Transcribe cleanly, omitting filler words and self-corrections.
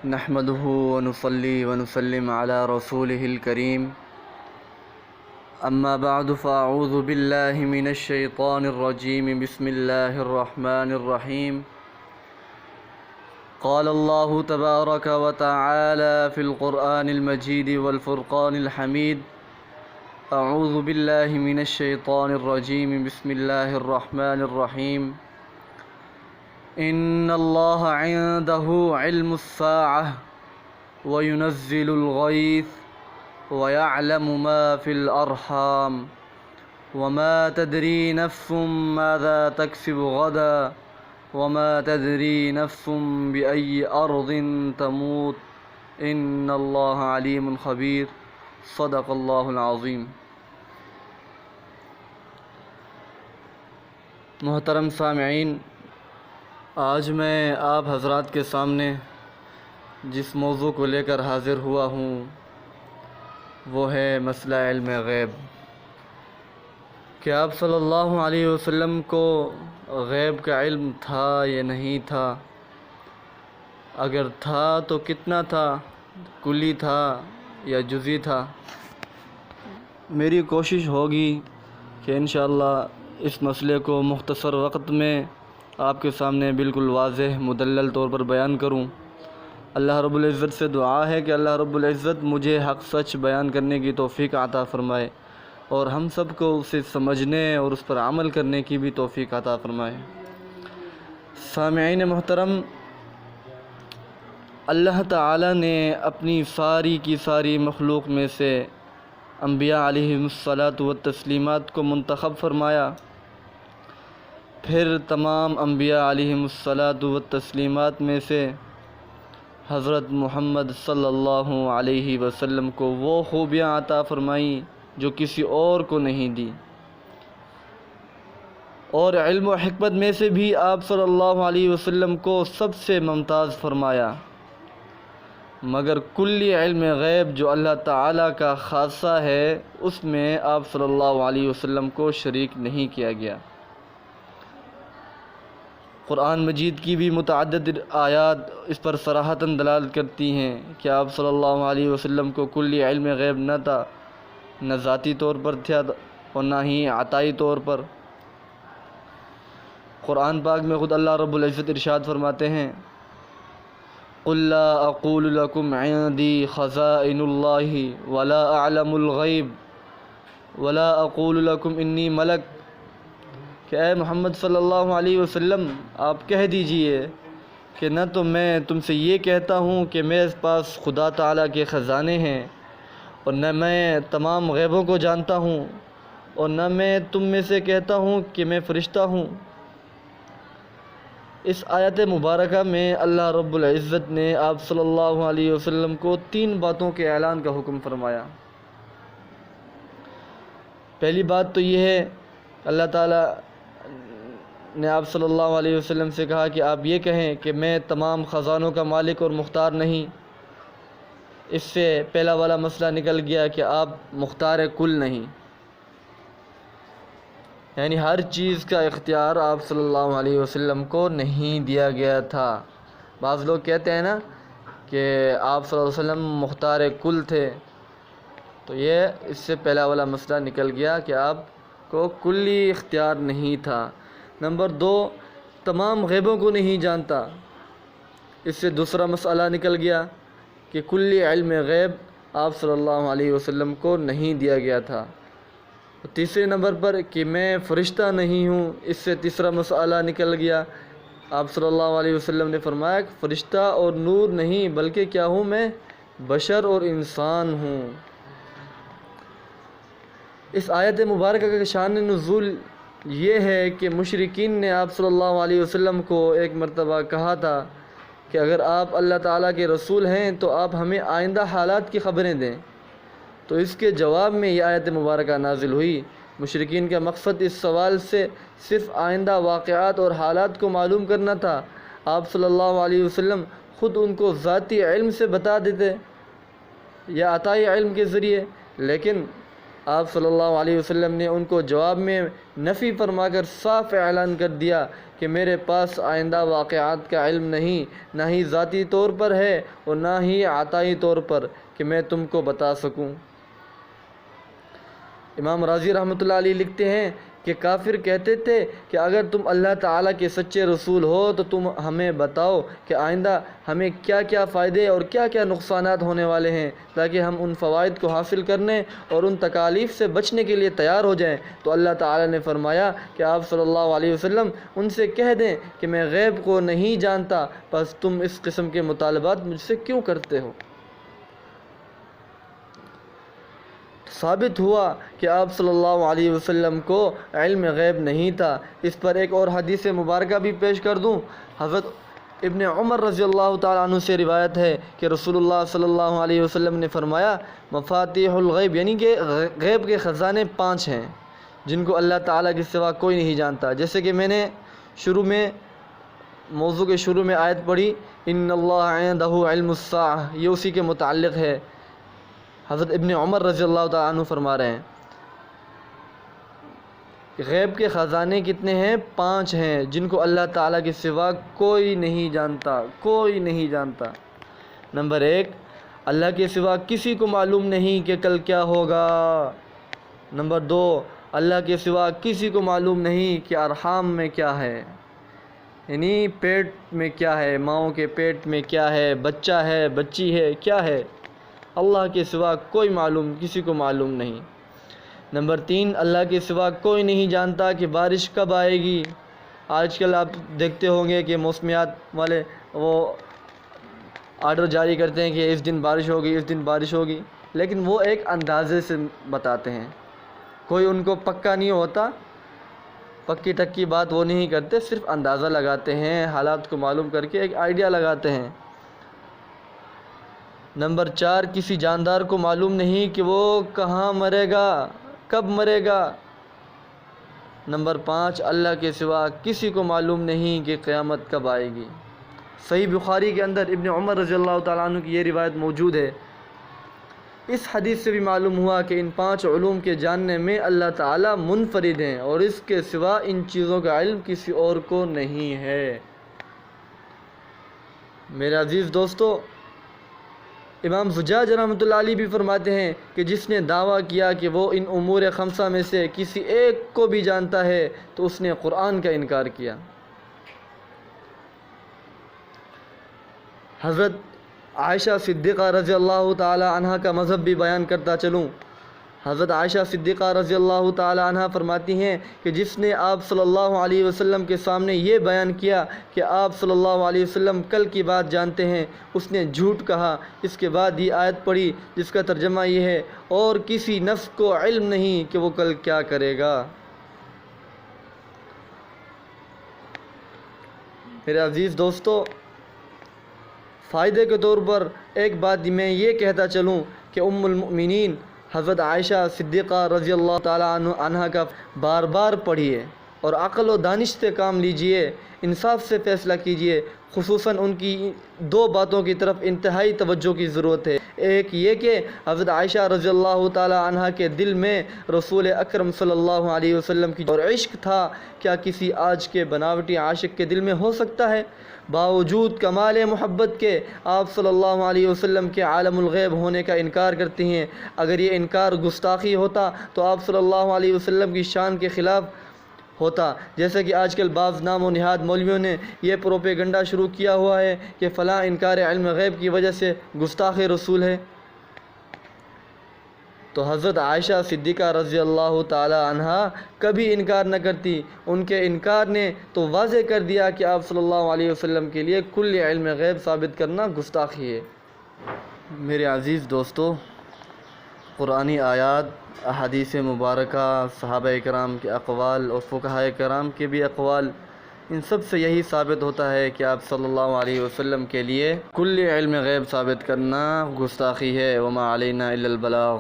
نحمده ونصلي ونسلم على رسوله الكريم أما بعد فأعوذ بالله من الشيطان الرجيم بسم الله الرحمن الرحيم قال الله تبارك وتعالى في القرآن المجيد والفرقان الحميد أعوذ بالله من الشيطان الرجيم بسم الله الرحمن الرحيم إن الله عنده علم الساعة وينزل الغيث ويعلم ما في الأرحام وما تدري نفس ماذا تكسب غدا وما تدري نفس بأي أرض تموت إن الله عليم خبير صدق الله العظيم۔ محترم سامعین، آج میں آپ حضرات کے سامنے جس موضوع کو لے کر حاضر ہوا ہوں وہ ہے مسئلہ علم غیب، کہ آپ صلی اللہ علیہ وسلم کو غیب کا علم تھا یا نہیں تھا، اگر تھا تو کتنا تھا، کلی تھا یا جزئی تھا۔ میری کوشش ہوگی کہ انشاءاللہ اس مسئلے کو مختصر وقت میں آپ کے سامنے بالکل واضح مدلل طور پر بیان کروں۔ اللہ رب العزت سے دعا ہے کہ اللہ رب العزت مجھے حق سچ بیان کرنے کی توفیق عطا فرمائے اور ہم سب کو اسے سمجھنے اور اس پر عمل کرنے کی بھی توفیق عطا فرمائے۔ سامعین محترم، اللہ تعالی نے اپنی ساری کی ساری مخلوق میں سے انبیاء علیہم الصلاۃ والتسلیمات کو منتخب فرمایا، پھر تمام انبیاء علیہم الصلاۃ والتسلیمات میں سے حضرت محمد صلی اللہ علیہ وسلم کو وہ خوبیاں عطا فرمائیں جو کسی اور کو نہیں دی، اور علم و حکمت میں سے بھی آپ صلی اللہ علیہ وسلم کو سب سے ممتاز فرمایا، مگر کلی علم غیب جو اللہ تعالیٰ کا خاصہ ہے اس میں آپ صلی اللہ علیہ وسلم کو شریک نہیں کیا گیا۔ قرآن مجید کی بھی متعدد آیات اس پر صراحتاً دلالت کرتی ہیں کہ آپ صلی اللہ علیہ وسلم کو کلی علم غیب نہ تھا، نہ ذاتی طور پر تھا اور نہ ہی عطائی طور پر۔ قرآن پاک میں خود اللہ رب العزت ارشاد فرماتے ہیں، قُلْ لَا أَقُولُ لَكُمْ عِنْدِي خَزَائِنُ اللَّهِ وَلَا أَعْلَمُ الْغَيْبَ وَلَا أَقُولُ لَكُمْ إِنِّي مَلَكٌ، کہ اے محمد صلی اللہ علیہ وسلم آپ کہہ دیجئے کہ نہ تو میں تم سے یہ کہتا ہوں کہ میرے پاس خدا تعالیٰ کے خزانے ہیں، اور نہ میں تمام غیبوں کو جانتا ہوں، اور نہ میں تم میں سے کہتا ہوں کہ میں فرشتہ ہوں۔ اس آیت مبارکہ میں اللہ رب العزت نے آپ صلی اللہ علیہ وسلم کو 3 باتوں کے اعلان کا حکم فرمایا۔ پہلی بات تو یہ ہے، اللہ تعالیٰ نے آپ صلی اللہ علیہ وسلم سے کہا کہ آپ یہ کہیں کہ میں تمام خزانوں کا مالک اور مختار نہیں۔ اس سے پہلا والا مسئلہ نکل گیا کہ آپ مختار کل نہیں، یعنی ہر چیز کا اختیار آپ صلی اللہ علیہ وسلم کو نہیں دیا گیا تھا۔ بعض لوگ کہتے ہیں نا کہ آپ صلی اللہ علیہ وسلم مختار کل تھے، تو یہ اس سے پہلا والا مسئلہ نکل گیا کہ آپ کو کلی اختیار نہیں تھا۔ نمبر 2، تمام غیبوں کو نہیں جانتا، اس سے دوسرا مسئلہ نکل گیا کہ کلی علم غیب آپ صلی اللہ علیہ وسلم کو نہیں دیا گیا تھا۔ تیسرے نمبر پر کہ میں فرشتہ نہیں ہوں، اس سے تیسرا مسئلہ نکل گیا۔ آپ صلی اللہ علیہ وسلم نے فرمایا کہ فرشتہ اور نور نہیں بلکہ کیا ہوں، میں بشر اور انسان ہوں۔ اس آیت مبارکہ کا شان نزول یہ ہے کہ مشرکین نے آپ صلی اللہ علیہ وسلم کو ایک مرتبہ کہا تھا کہ اگر آپ اللہ تعالیٰ کے رسول ہیں تو آپ ہمیں آئندہ حالات کی خبریں دیں، تو اس کے جواب میں یہ آیت مبارکہ نازل ہوئی۔ مشرکین کا مقصد اس سوال سے صرف آئندہ واقعات اور حالات کو معلوم کرنا تھا۔ آپ صلی اللہ علیہ وسلم خود ان کو ذاتی علم سے بتا دیتے یا عطائی علم کے ذریعے، لیکن آپ صلی اللہ علیہ وسلم نے ان کو جواب میں نفی فرما کر صاف اعلان کر دیا کہ میرے پاس آئندہ واقعات کا علم نہیں، نہ ہی ذاتی طور پر ہے اور نہ ہی عطائی طور پر کہ میں تم کو بتا سکوں۔ امام راضی رحمۃ اللہ علیہ لکھتے ہیں کہ کافر کہتے تھے کہ اگر تم اللہ تعالیٰ کے سچے رسول ہو تو تم ہمیں بتاؤ کہ آئندہ ہمیں کیا کیا فائدے اور کیا کیا نقصانات ہونے والے ہیں، تاکہ ہم ان فوائد کو حاصل کرنے اور ان تکالیف سے بچنے کے لیے تیار ہو جائیں۔ تو اللہ تعالیٰ نے فرمایا کہ آپ صلی اللہ علیہ وسلم ان سے کہہ دیں کہ میں غیب کو نہیں جانتا، بس تم اس قسم کے مطالبات مجھ سے کیوں کرتے ہو؟ ثابت ہوا کہ آپ صلی اللہ علیہ وسلم کو علم غیب نہیں تھا۔ اس پر ایک اور حدیث مبارکہ بھی پیش کر دوں۔ حضرت ابن عمر رضی اللہ تعالیٰ عنہ سے روایت ہے کہ رسول اللہ صلی اللہ علیہ وسلم نے فرمایا مفاتیح الغیب، یعنی کہ غیب کے خزانے 5 ہیں جن کو اللہ تعالیٰ کے سوا کوئی نہیں جانتا۔ جیسے کہ میں نے موضوع کے شروع میں آیت پڑھی ان اللہ عنده علم الساعہ، یہ اسی کے متعلق ہے۔ حضرت ابن عمر رضی اللہ تعالیٰ عنہ فرما رہے ہیں کہ غیب کے خزانے کتنے ہیں؟ 5 ہیں جن کو اللہ تعالیٰ کے سوا کوئی نہیں جانتا، کوئی نہیں جانتا۔ نمبر 1، اللہ کے سوا کسی کو معلوم نہیں کہ کل کیا ہوگا۔ نمبر 2، اللہ کے سوا کسی کو معلوم نہیں کہ ارحام میں کیا ہے، یعنی پیٹ میں کیا ہے، ماؤں کے پیٹ میں کیا ہے، بچہ ہے، بچی ہے، کیا ہے، اللہ کے سوا کوئی کسی کو معلوم نہیں۔ نمبر 3، اللہ کے سوا کوئی نہیں جانتا کہ بارش کب آئے گی۔ آج کل آپ دیکھتے ہوں گے کہ موسمیات والے وہ آرڈر جاری کرتے ہیں کہ اس دن بارش ہوگی، اس دن بارش ہوگی، لیکن وہ ایک اندازے سے بتاتے ہیں، کوئی ان کو پکا نہیں ہوتا، پکی ٹکی بات وہ نہیں کرتے، صرف اندازہ لگاتے ہیں، حالات کو معلوم کر کے ایک آئیڈیا لگاتے ہیں۔ نمبر 4، کسی جاندار کو معلوم نہیں کہ وہ کہاں مرے گا، کب مرے گا۔ نمبر 5، اللہ کے سوا کسی کو معلوم نہیں کہ قیامت کب آئے گی۔ صحیح بخاری کے اندر ابن عمر رضی اللہ تعالیٰ عنہ کی یہ روایت موجود ہے۔ اس حدیث سے بھی معلوم ہوا کہ ان 5 علوم کے جاننے میں اللہ تعالیٰ منفرد ہیں اور اس کے سوا ان چیزوں کا علم کسی اور کو نہیں ہے۔ میرے عزیز دوستو، امام زجاج رحمۃ اللہ علیہ بھی فرماتے ہیں کہ جس نے دعویٰ کیا کہ وہ ان امور 5 میں سے کسی ایک کو بھی جانتا ہے تو اس نے قرآن کا انکار کیا۔ حضرت عائشہ صدیقہ رضی اللہ تعالی عنہ کا مذہب بھی بیان کرتا چلوں۔ حضرت عائشہ صدیقہ رضی اللہ تعالی عنہ فرماتی ہیں کہ جس نے آپ صلی اللہ علیہ وسلم کے سامنے یہ بیان کیا کہ آپ صلی اللہ علیہ وسلم کل کی بات جانتے ہیں، اس نے جھوٹ کہا۔ اس کے بعد یہ آیت پڑھی جس کا ترجمہ یہ ہے اور کسی نفس کو علم نہیں کہ وہ کل کیا کرے گا۔ میرے عزیز دوستو، فائدے کے طور پر ایک بات میں یہ کہتا چلوں کہ ام المؤمنین حضرت عائشہ صدیقہ رضی اللہ تعالیٰ عنہ کا بار بار پڑھیے اور عقل و دانش سے کام لیجئے، انصاف سے فیصلہ کیجئے۔ خصوصاً ان کی 2 باتوں کی طرف انتہائی توجہ کی ضرورت ہے۔ ایک یہ کہ حضرت عائشہ رضی اللہ تعالیٰ عنہ کے دل میں رسول اکرم صلی اللہ علیہ وسلم کی اور عشق تھا، کیا کسی آج کے بناوٹی عاشق کے دل میں ہو سکتا ہے؟ باوجود کمال محبت کے آپ صلی اللہ علیہ وسلم کے عالم الغیب ہونے کا انکار کرتی ہیں۔ اگر یہ انکار گستاخی ہوتا تو آپ صلی اللہ علیہ وسلم کی شان کے خلاف ہوتا، جیسا کہ آج کل بعض نام و نہاد مولویوں نے یہ پروپیگنڈا شروع کیا ہوا ہے کہ فلاں انکار علم غیب کی وجہ سے گستاخ رسول ہے۔ تو حضرت عائشہ صدیقہ رضی اللہ تعالی عنہ کبھی انکار نہ کرتی، ان کے انکار نے تو واضح کر دیا کہ آپ صلی اللہ علیہ وسلم کے لیے کل علم غیب ثابت کرنا گستاخی ہے۔ میرے عزیز دوستو، قرآنی آیات، احادیث مبارکہ، صحابہ کرام کے اقوال اور فقہاء کرام کے بھی اقوال، ان سب سے یہی ثابت ہوتا ہے کہ آپ صلی اللہ علیہ وسلم کے لیے کل علم غیب ثابت کرنا گستاخی ہے۔ وما علینا الا البلاغ۔